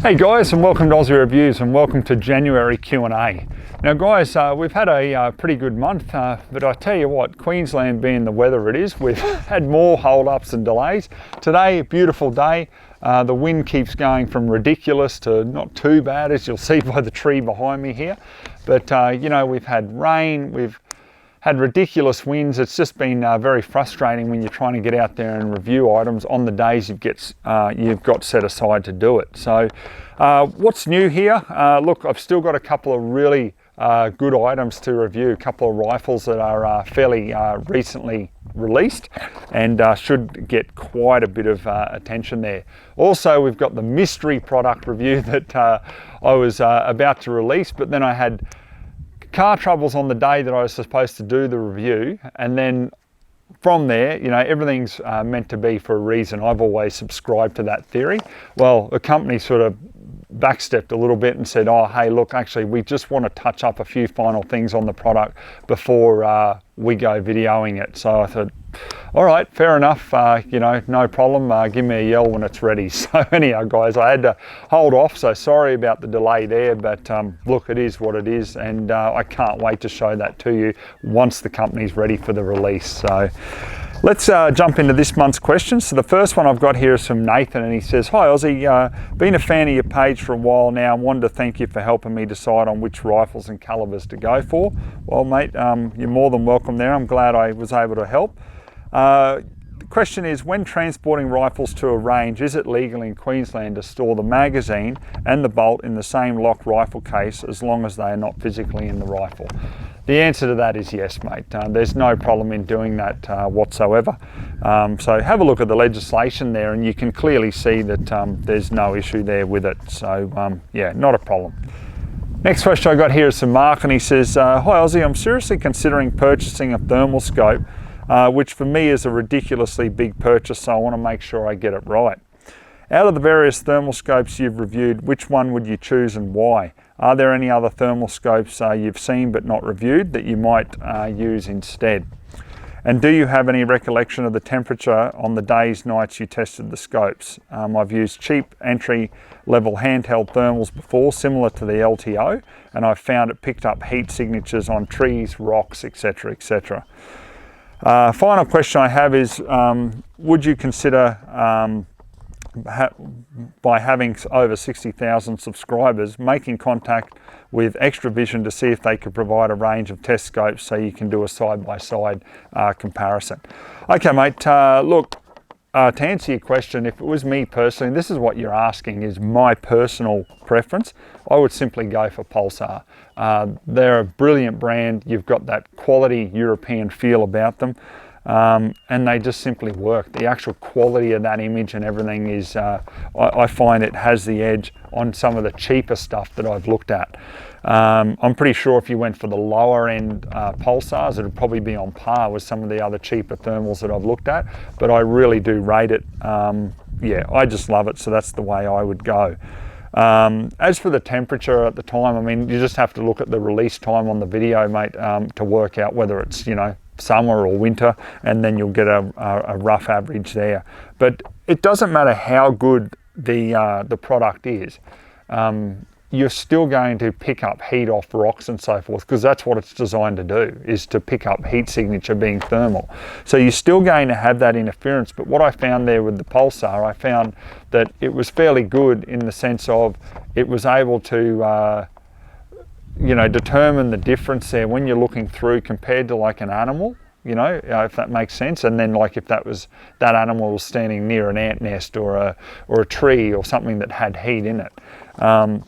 Hey guys, and welcome to Ozzie Reviews, and welcome to January Q A. Now guys, we've had a pretty good month, but I tell you what, Queensland being the weather it is, we've had more hold-ups and delays. Today, a beautiful day. The wind keeps going from ridiculous to not too bad, as you'll see by the tree behind me here. But you know, we've had rain, we've had ridiculous winds. It's just been very frustrating when you're trying to get out there and review items on the days you've got set aside to do it. So what's new here? Look, I've still got a couple of really good items to review, a couple of rifles that are fairly recently released and should get quite a bit of attention there. Also, we've got the mystery product review that I was about to release, but then I had car troubles on the day that I was supposed to do the review, and then from there, you know, everything's meant to be for a reason. I've always subscribed to that theory. Well, the company sort of backstepped a little bit and said, oh hey, look, actually we just want to touch up a few final things on the product before we go videoing it. So I thought, all right, fair enough, you know, no problem, give me a yell when it's ready. So anyhow guys, I had to hold off, so sorry about the delay there, but look, it is what it is, and I can't wait to show that to you once the company's ready for the release. So let's jump into this month's questions. So the first one I've got here is from Nathan, and he says, hi Ozzie, been a fan of your page for a while now, wanted to thank you for helping me decide on which rifles and calibers to go for. Well mate, you're more than welcome there. I'm glad I was able to help. The question is, when transporting rifles to a range, is it legal in Queensland to store the magazine and the bolt in the same locked rifle case as long as they are not physically in the rifle? The answer to that is yes, mate. There's no problem in doing that whatsoever. So have a look at the legislation there and you can clearly see that there's no issue there with it. So yeah, not a problem. Next question I got here is from Mark, and he says, hi Ozzie, I'm seriously considering purchasing a thermal scope, which for me is a ridiculously big purchase, so I want to make sure I get it right. Out of the various thermal scopes you've reviewed, which one would you choose and why? Are there any other thermal scopes you've seen but not reviewed that you might use instead? And do you have any recollection of the temperature on the days, nights you tested the scopes? I've used cheap entry-level handheld thermals before, similar to the LTO, and I've found it picked up heat signatures on trees, rocks, etc., etc. Final question I have is, would you consider, by having over 60,000 subscribers, making contact with Extra Vision to see if they could provide a range of test scopes so you can do a side-by-side comparison? Okay mate, look, to answer your question, if it was me personally, this is what you're asking, is my personal preference, I would simply go for Pulsar. They're a brilliant brand, you've got that quality European feel about them, and they just simply work. The actual quality of that image and everything is, I find it has the edge on some of the cheaper stuff that I've looked at. I'm pretty sure if you went for the lower end Pulsars, it would probably be on par with some of the other cheaper thermals that I've looked at, but I really do rate it. Yeah, I just love it, so that's the way I would go. As for the temperature at the time, I mean, you just have to look at the release time on the video, mate, to work out whether it's, you know, summer or winter, and then you'll get a rough average there. But it doesn't matter how good the product is, you're still going to pick up heat off rocks and so forth, because that's what it's designed to do, is to pick up heat signature being thermal. So you're still going to have that interference. But what I found there with the Pulsar, I found that it was fairly good in the sense of it was able to you know, determine the difference there when you're looking through compared to like an animal, you know, if that makes sense. And then like if that animal was standing near an ant nest or a tree or something that had heat in it.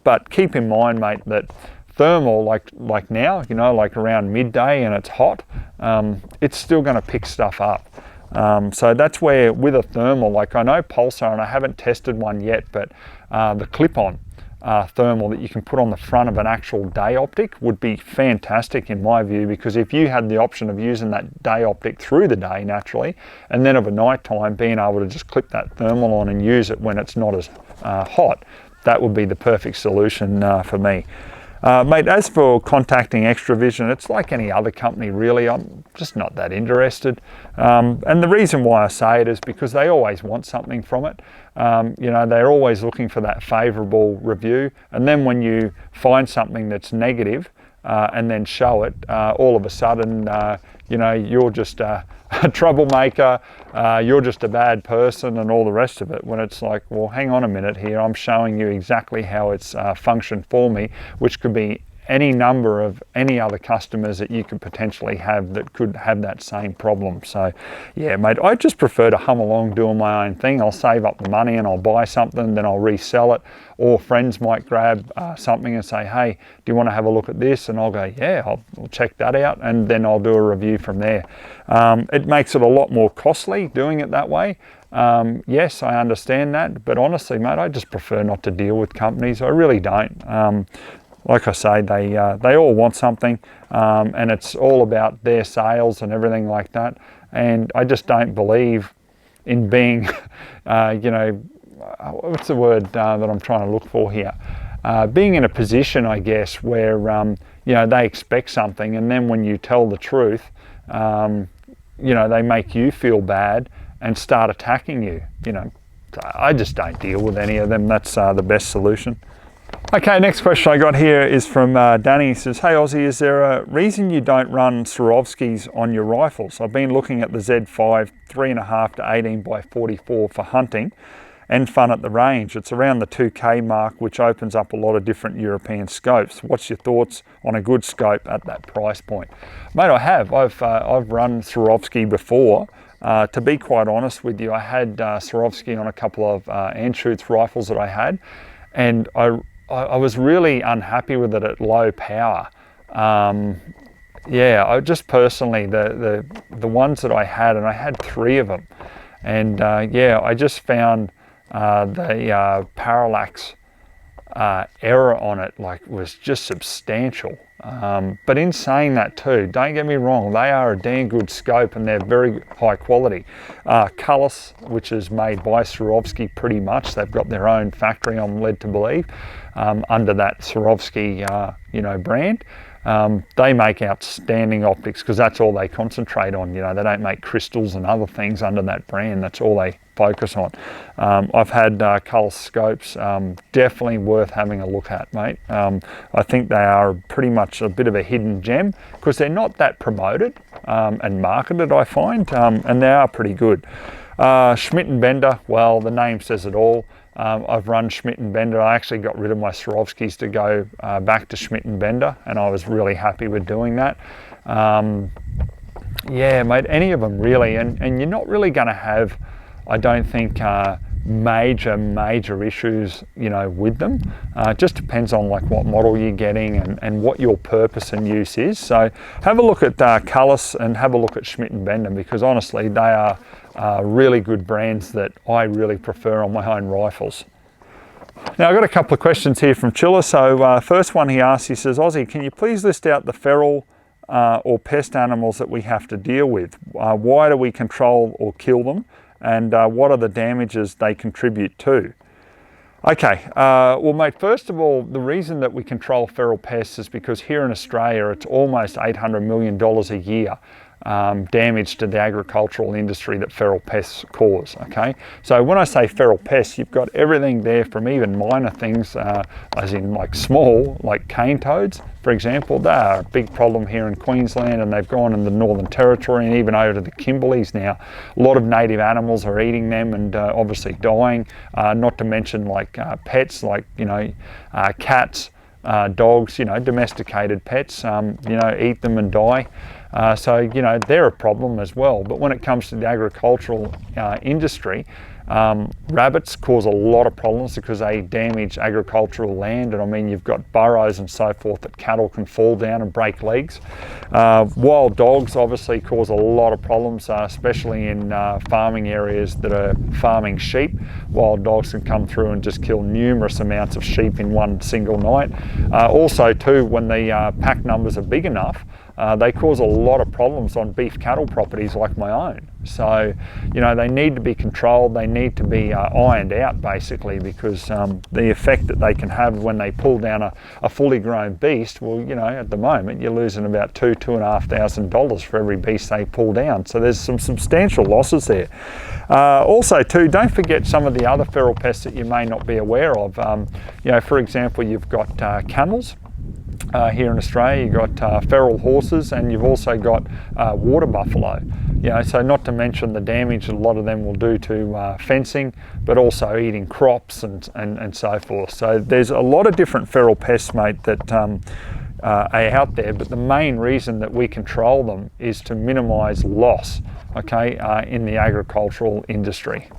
But keep in mind, mate, that thermal, like now, you know, like around midday and it's hot, it's still going to pick stuff up. So that's where with a thermal, like I know Pulsar, and I haven't tested one yet, but the clip-on thermal that you can put on the front of an actual day optic would be fantastic in my view, because if you had the option of using that day optic through the day naturally, and then of a night time being able to just clip that thermal on and use it when it's not as hot, that would be the perfect solution for me. Mate, as for contacting Extra Vision, it's like any other company really. I'm just not that interested. And the reason why I say it is because they always want something from it. You know, they're always looking for that favourable review. And then when you find something that's negative and then show it, all of a sudden, you know, you're just a troublemaker, you're just a bad person and all the rest of it, when it's like, well, hang on a minute here, I'm showing you exactly how it's functioned for me, which could be any number of any other customers that you could potentially have that could have that same problem. So yeah, mate, I just prefer to hum along doing my own thing. I'll save up the money and I'll buy something, then I'll resell it, or friends might grab something and say, hey, do you want to have a look at this? And I'll go, yeah, I'll check that out, and then I'll do a review from there. It makes it a lot more costly doing it that way. Yes, I understand that, but honestly, mate, I just prefer not to deal with companies. I really don't. Like I say, they all want something, and it's all about their sales and everything like that. And I just don't believe in being, you know, what's the word that I'm trying to look for here? Being in a position, I guess, where, you know, they expect something, and then when you tell the truth, you know, they make you feel bad and start attacking you. You know, I just don't deal with any of them. That's the best solution. Okay, next question I got here is from Danny. He says, hey Ozzie, is there a reason you don't run Swarovskis on your rifles? I've been looking at the Z5 3.5 to 18 by 44 for hunting and fun at the range. It's around the 2K mark, which opens up a lot of different European scopes. What's your thoughts on a good scope at that price point? Mate, I have. I've run Swarovski before. To be quite honest with you, I had Swarovski on a couple of Anschutz rifles that I had, and I was really unhappy with it at low power. Yeah, I just personally, the ones that I had, and I had 3 of them, and yeah, I just found the parallax error on it was just substantial. But in saying that too, don't get me wrong, they are a damn good scope and they're very high quality. Cullis, which is made by Swarovski pretty much, they've got their own factory, I'm led to believe, under that Swarovski you know, brand. They make outstanding optics because that's all they concentrate on. You know, they don't make crystals and other things under that brand. That's all they focus on. I've had Cullis scopes, definitely worth having a look at, mate. I think they are pretty much a bit of a hidden gem because they're not that promoted and marketed, I find, and they are pretty good. Schmidt & Bender, well, the name says it all. I've run Schmidt & Bender. I actually got rid of my Swarovskis to go back to Schmidt & Bender, and I was really happy with doing that. Yeah, mate, any of them really, and you're not really going to have, I don't think, major issues, you know, with them. It just depends on like what model you're getting and what your purpose and use is. So have a look at Cullis and have a look at Schmidt & Bender, because honestly they are really good brands that I really prefer on my own rifles. Now I've got a couple of questions here from Chiller. So first one he asks, he says, Ozzie, can you please list out the feral or pest animals that we have to deal with? Why do we control or kill them? And what are the damages they contribute to? Okay, well mate, first of all, the reason that we control feral pests is because here in Australia it's almost $800 million a year damage to the agricultural industry that feral pests cause, okay? So when I say feral pests, you've got everything there from even minor things, as in like small, like cane toads, for example. They are a big problem here in Queensland, and they've gone in the Northern Territory and even over to the Kimberleys now. A lot of native animals are eating them and obviously dying, not to mention like pets, like, you know, cats, dogs, you know, domesticated pets, you know, eat them and die. So, you know, they're a problem as well. But when it comes to the agricultural industry, rabbits cause a lot of problems because they damage agricultural land. And I mean, you've got burrows and so forth that cattle can fall down and break legs. Wild dogs obviously cause a lot of problems, especially in farming areas that are farming sheep. Wild dogs can come through and just kill numerous amounts of sheep in one single night. Also too, when the pack numbers are big enough, They cause a lot of problems on beef cattle properties like my own. So, you know, they need to be controlled, they need to be ironed out basically, because the effect that they can have when they pull down a fully grown beast, well, you know, at the moment you're losing about $2,500 for every beast they pull down. So there's some substantial losses there. Also too, don't forget some of the other feral pests that you may not be aware of. You know, for example, you've got camels. Here in Australia, you've got feral horses, and you've also got water buffalo. You know, so not to mention the damage that a lot of them will do to fencing, but also eating crops and so forth. So there's a lot of different feral pests, mate, that are out there, but the main reason that we control them is to minimise loss, okay, in the agricultural industry.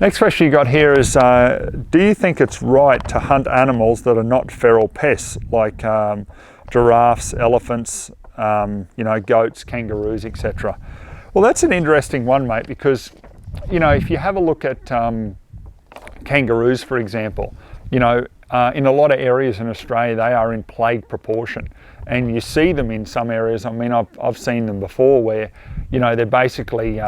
Next question you got here is, do you think it's right to hunt animals that are not feral pests, like giraffes, elephants, you know, goats, kangaroos, etc.? Well, that's an interesting one, mate, because, you know, if you have a look at kangaroos, for example, you know, in a lot of areas in Australia, they are in plague proportion. And you see them in some areas. I mean, I've seen them before where, you know, they're basically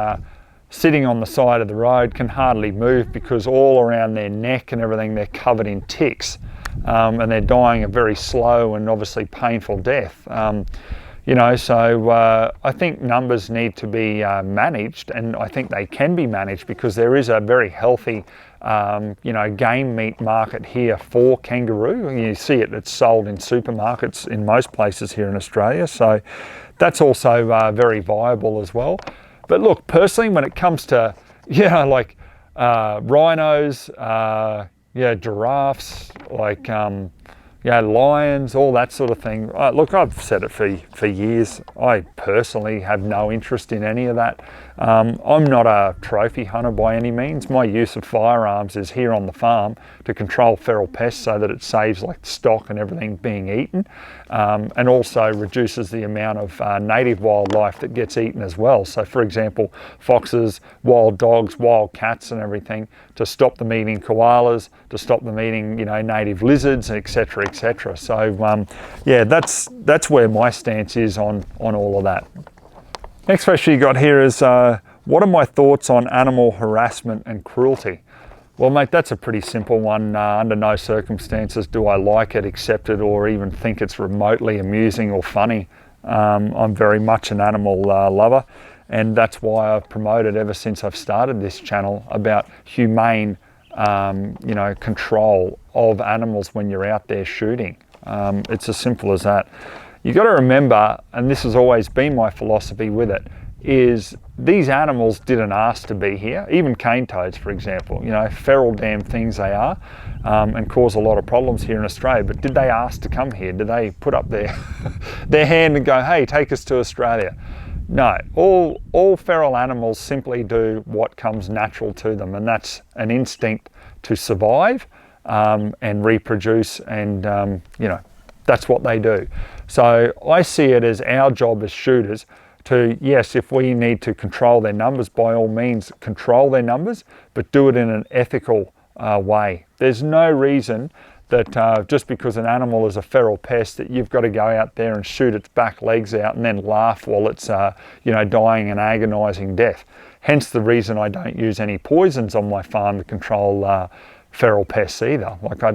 sitting on the side of the road, can hardly move because all around their neck and everything they're covered in ticks, and they're dying a very slow and obviously painful death. You know, so I think numbers need to be managed, and I think they can be managed because there is a very healthy you know, game meat market here for kangaroo. You see it, it's sold in supermarkets in most places here in Australia, so that's also very viable as well. But look, personally, when it comes to, you know, like rhinos, yeah, giraffes, like yeah, lions, all that sort of thing. Look, I've said it for years. I personally have no interest in any of that. I'm not a trophy hunter by any means. My use of firearms is here on the farm to control feral pests so that it saves like stock and everything being eaten, and also reduces the amount of native wildlife that gets eaten as well. So for example, foxes, wild dogs, wild cats and everything, to stop them eating koalas, to stop them eating, you know, native lizards, etc., etc. So yeah, that's where my stance is on all of that. Next question you got here is, what are my thoughts on animal harassment and cruelty? Well, mate, that's a pretty simple one. Under no circumstances do I like it, accept it, or even think it's remotely amusing or funny. I'm very much an animal lover, and that's why I've promoted ever since I've started this channel about humane you know, control of animals when you're out there shooting. It's as simple as that. You got to remember, and this has always been my philosophy with it, is these animals didn't ask to be here. Even cane toads, for example, you know, feral damn things they are, and cause a lot of problems here in Australia. But did they ask to come here? Did they put up their their hand and go, hey, take us to Australia? No, all feral animals simply do what comes natural to them, and that's an instinct to survive and reproduce, and you know, that's what they do. So I see it as our job as shooters to, yes, if we need to control their numbers, by all means control their numbers, but do it in an ethical way. There's no reason that just because an animal is a feral pest that you've got to go out there and shoot its back legs out and then laugh while it's you know, dying an agonizing death. Hence the reason I don't use any poisons on my farm to control feral pests either. Like I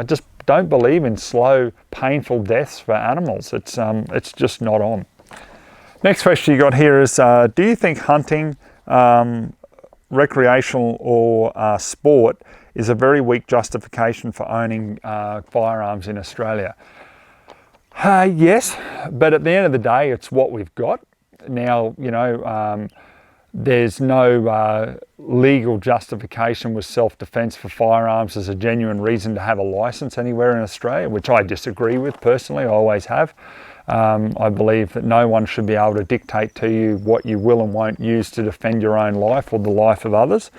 just don't believe in slow, painful deaths for animals. It's just not on. Next question you got here is, do you think hunting, recreational or sport, is a very weak justification for owning firearms in Australia? Yes, but at the end of the day, it's what we've got. Now, you know, there's no legal justification with self-defense for firearms as a genuine reason to have a license anywhere in Australia, which I disagree with personally. I always have. I believe that no one should be able to dictate to you what you will and won't use to defend your own life or the life of others.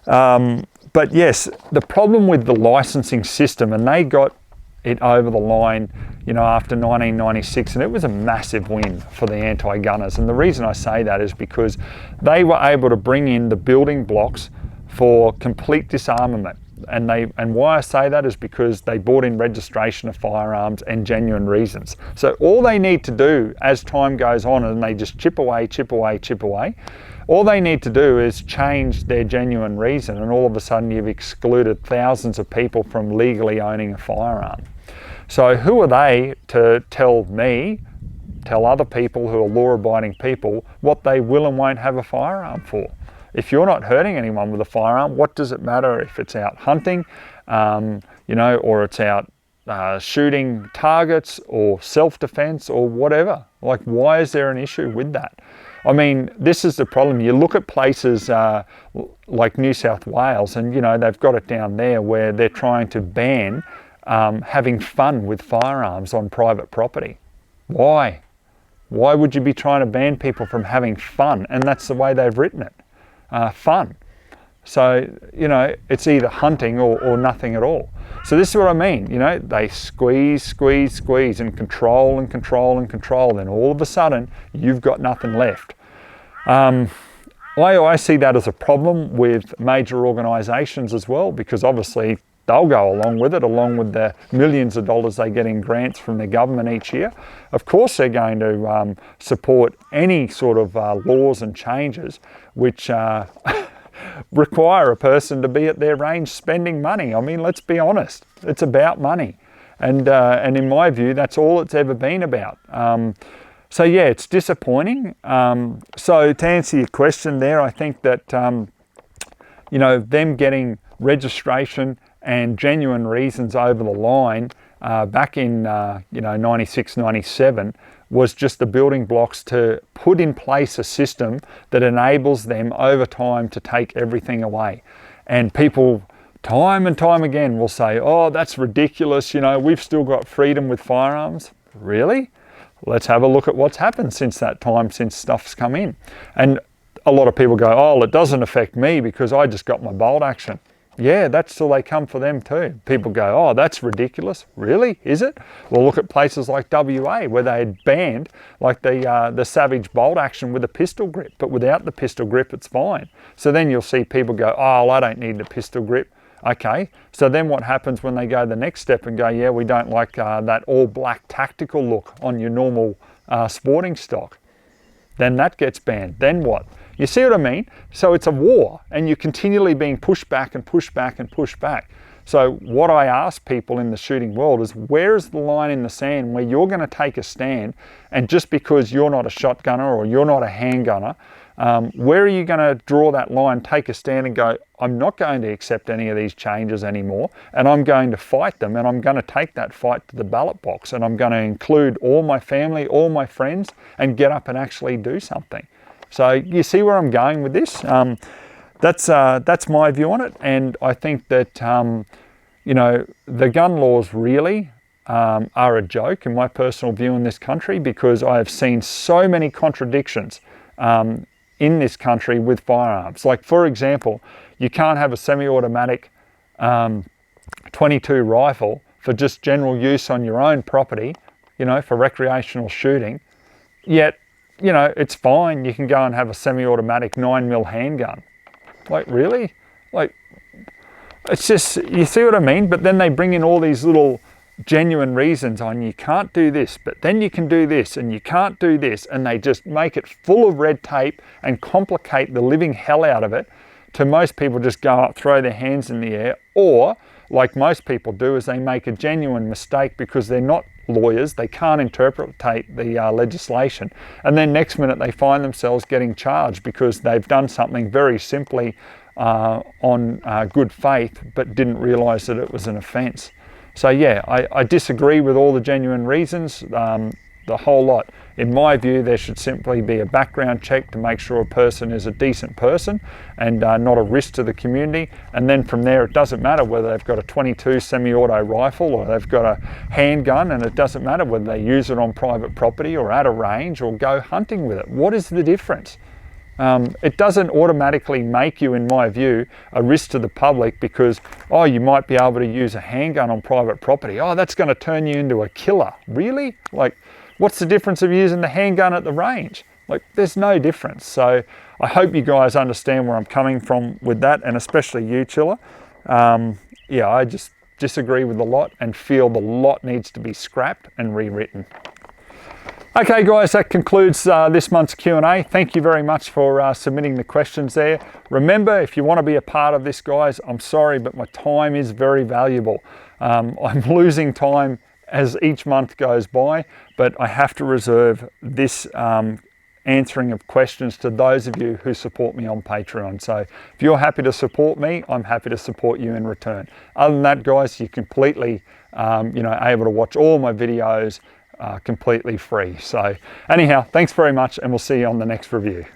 But yes, the problem with the licensing system, and they got it over the line, you know, after 1996, and it was a massive win for the anti-gunners. And the reason I say that is because they were able to bring in the building blocks for complete disarmament. and why I say that is because they brought in registration of firearms and genuine reasons. So all they need to do as time goes on, and they just chip away, all they need to do is change their genuine reason, and all of a sudden you've excluded thousands of people from legally owning a firearm. So who are they to tell me, tell other people who are law-abiding people what they will and won't have a firearm for? If you're not hurting anyone with a firearm, what does it matter if it's out hunting, you know, or it's out shooting targets or self-defense or whatever? Like, why is there an issue with that? I mean, this is the problem. You look at places like New South Wales, and you know, they've got it down there where they're trying to ban having fun with firearms on private property. Why? Why would you be trying to ban people from having fun? And that's the way they've written it. Fun. So, you know, it's either hunting or nothing at all. So this is what I mean, you know, they squeeze and control. Then all of a sudden, you've got nothing left. I see that as a problem with major organisations as well, because obviously they'll go along with it, along with the millions of dollars they get in grants from the government each year. Of course, they're going to support any sort of laws and changes which require a person to be at their range spending money. I mean, let's be honest, it's about money. And in my view, that's all it's ever been about. So yeah, it's disappointing. So to answer your question there, I think that, you know, them getting registration and genuine reasons over the line back in, you know, 96, 97 was just the building blocks to put in place a system that enables them over time to take everything away. And people time and time again will say, oh, that's ridiculous, you know, we've still got freedom with firearms. Really? Let's have a look at what's happened since that time, since stuff's come in. And a lot of people go, oh, it doesn't affect me because I just got my bolt action. Yeah, that's till they come for them too. People go, oh, that's ridiculous. Really? Is it? Well, look at places like WA where they had banned like the Savage bolt action with a pistol grip, but without the pistol grip, it's fine. So then you'll see people go, oh, well, I don't need the pistol grip. Okay, so then what happens when they go the next step and go, yeah, we don't like that all black tactical look on your normal sporting stock? Then that gets banned. Then what? You see what I mean? So it's a war, and you're continually being pushed back and pushed back and pushed back. So what I ask people in the shooting world is, where is the line in the sand where you're going to take a stand, and just because you're not a shotgunner or you're not a handgunner, where are you going to draw that line, take a stand and go, I'm not going to accept any of these changes anymore, and I'm going to fight them, and I'm going to take that fight to the ballot box, and I'm going to include all my family, all my friends, and get up and actually do something. So you see where I'm going with this? That's my view on it, and I think that you know, the gun laws really are a joke in my personal view in this country, because I have seen so many contradictions in this country with firearms. Like, for example, you can't have a semi-automatic 22 rifle for just general use on your own property, you know, for recreational shooting, yet, you know, it's fine. You can go and have a semi-automatic 9mm handgun. Like, really? Like, it's just, you see what I mean? But then they bring in all these little genuine reasons on, you can't do this, but then you can do this, and you can't do this, and they just make it full of red tape and complicate the living hell out of it, to most people just go up, throw their hands in the air, or like most people do, is they make a genuine mistake because they're not lawyers, they can't interpret the legislation, and then next minute they find themselves getting charged because they've done something very simply on good faith, but didn't realise that it was an offence. So yeah, I disagree with all the genuine reasons, the whole lot. In my view, there should simply be a background check to make sure a person is a decent person and not a risk to the community. And then from there, it doesn't matter whether they've got a 22 semi-auto rifle or they've got a handgun, and it doesn't matter whether they use it on private property or at a range or go hunting with it. What is the difference? It doesn't automatically make you, in my view, a risk to the public because, oh, you might be able to use a handgun on private property. Oh, that's going to turn you into a killer. Really? Like, what's the difference of using the handgun at the range? Like, there's no difference. So I hope you guys understand where I'm coming from with that, and especially you, Chilla. yeah, I just disagree with the lot and feel the lot needs to be scrapped and rewritten. Okay guys, that concludes this month's Q&A. Thank you very much for submitting the questions there. Remember, if you want to be a part of this, guys, I'm sorry, but my time is very valuable. I'm losing time as each month goes by, but I have to reserve this answering of questions to those of you who support me on Patreon. So if you're happy to support me, I'm happy to support you in return. Other than that, guys, you're completely able to watch all my videos completely free. So anyhow, thanks very much, and we'll see you on the next review.